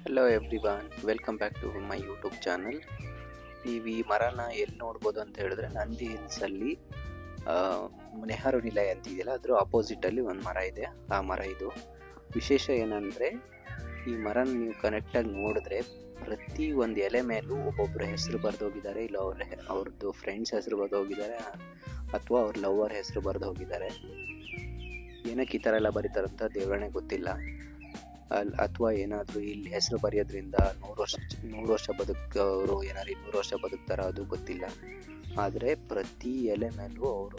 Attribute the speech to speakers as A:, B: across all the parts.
A: Hello everyone, welcome back to my YouTube channel. ನೀವು ಈ ಮರನ ಎಲ್ಲಿ ನೋಡ್ಬೋದು ಅಂತ ಹೇಳಿದ್ರೆ, ನಂದಿ ಹಿಲ್ಸಲ್ಲಿ ನೆಹರು ನಿಲಯ ಅಂತಿದೆಯಲ್ಲ, ಅದ್ರ ಅಪೋಸಿಟಲ್ಲಿ ಒಂದು ಮರ ಇದೆ. ಆ ಮರ ಇದು ವಿಶೇಷ ಏನಂದರೆ, ಈ ಮರನ ನೀವು ಕನೆಕ್ಟಾಗಿ ನೋಡಿದ್ರೆ ಪ್ರತಿ ಒಂದು ಎಲೆ ಮೇಲೂ ಒಬ್ಬೊಬ್ಬರ ಹೆಸರು ಬರೆದೋಗಿದ್ದಾರೆ. ಇಲ್ಲ ಅವ್ರದ್ದು ಫ್ರೆಂಡ್ಸ್ ಹೆಸರು ಬರೆದೋಗಿದ್ದಾರೆ, ಅಥವಾ ಅವ್ರ ಲವರ್ ಹೆಸರು ಬರೆದೋಗಿದ್ದಾರೆ. ಏನಕ್ಕೆ ಈ ಥರ ಎಲ್ಲ ಬರೀತಾರಂತ ದೇವರಣೆ ಗೊತ್ತಿಲ್ಲ. ಅಥವಾ ಏನಾದರೂ ಇಲ್ಲಿ ಹೆಸರು ಬರೆಯೋದ್ರಿಂದ 100 ವರ್ಷ ಬದುಕೋರು ಏನಾದ್ರು 200 ವರ್ಷ ಬದುಕ್ತಾರ, ಅದು ಗೊತ್ತಿಲ್ಲ. ಆದರೆ ಪ್ರತಿ ಎಲೆ ಮೇಲೂ ಅವರು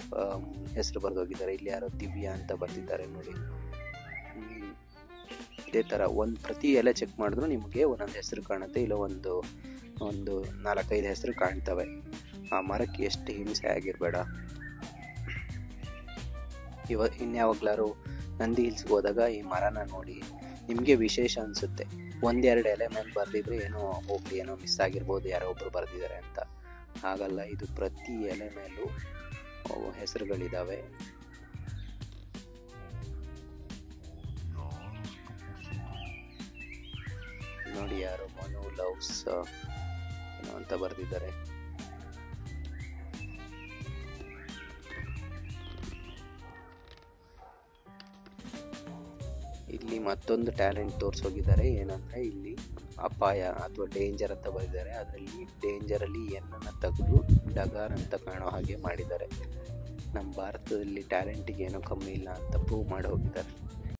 A: ಹೆಸರು ಬರೆದೋಗಿದ್ದಾರೆ. ಇಲ್ಲಿ ಯಾರೋ ದಿವ್ಯಾ ಅಂತ ಬರ್ತಿದ್ದಾರೆ ನೋಡಿ. ಇದೇ ಥರ ಪ್ರತಿ ಎಲೆ ಚೆಕ್ ಮಾಡಿದ್ರು ನಿಮಗೆ ಒಂದೊಂದು ಹೆಸರು ಕಾಣುತ್ತೆ, ಇಲ್ಲ ಒಂದು 4-5 ಹೆಸರು ಕಾಣ್ತವೆ. ಆ ಮರಕ್ಕೆ ಎಷ್ಟು ಹಿಂಸೆ ಆಗಿರಬೇಡ. ಇನ್ಯಾವಾಗ್ಲಾರು ನಂದಿ ಹಿಲ್ಸ್ಗೆ ಹೋದಾಗ ಈ ಮರನ ನೋಡಿ, ನಿಮಗೆ ವಿಶೇಷ ಅನಿಸುತ್ತೆ. 1-2 ಎಲೆ ಮೇಲೆ ಬರೆದಿದ್ರೆ ಏನೋ ಮಿಸ್ ಆಗಿರ್ಬೋದು, ಯಾರೋ ಒಬ್ರು ಬರೆದಿದ್ದಾರೆ ಅಂತ. ಹಾಗಲ್ಲ, ಇದು ಪ್ರತಿ ಎಲೆ ಮೇಲೂ ಹೆಸರುಗಳಿದ್ದಾವೆ. ನೋಡಿ, ಯಾರೋ ಮನು ಲವ್ಸ್ ಏನೋ ಅಂತ ಬರೆದಿದ್ದಾರೆ. ಇಲ್ಲಿ ಮತ್ತೊಂದು ಟ್ಯಾಲೆಂಟ್ ತೋರಿಸೋಗಿದ್ದಾರೆ. ಏನಂದರೆ, ಇಲ್ಲಿ ಅಪಾಯ ಅಥವಾ ಡೇಂಜರ್ ಅಂತ ಬರೆದಿದ್ದಾರೆ. ಅದರಲ್ಲಿ ಡೇಂಜರಲ್ಲಿ ಎನ್ನನ್ನು ತೆಗೆದು ಡಗಾರ್ ಅಂತ ಕಾಣೋ ಹಾಗೆ ಮಾಡಿದ್ದಾರೆ. ನಮ್ಮ ಭಾರತದಲ್ಲಿ ಟ್ಯಾಲೆಂಟಿಗೆ ಏನೋ ಕಮ್ಮಿ ಇಲ್ಲ ಅಂತ ಪ್ರೂವ್ ಮಾಡಿ ಹೋಗಿದ್ದಾರೆ.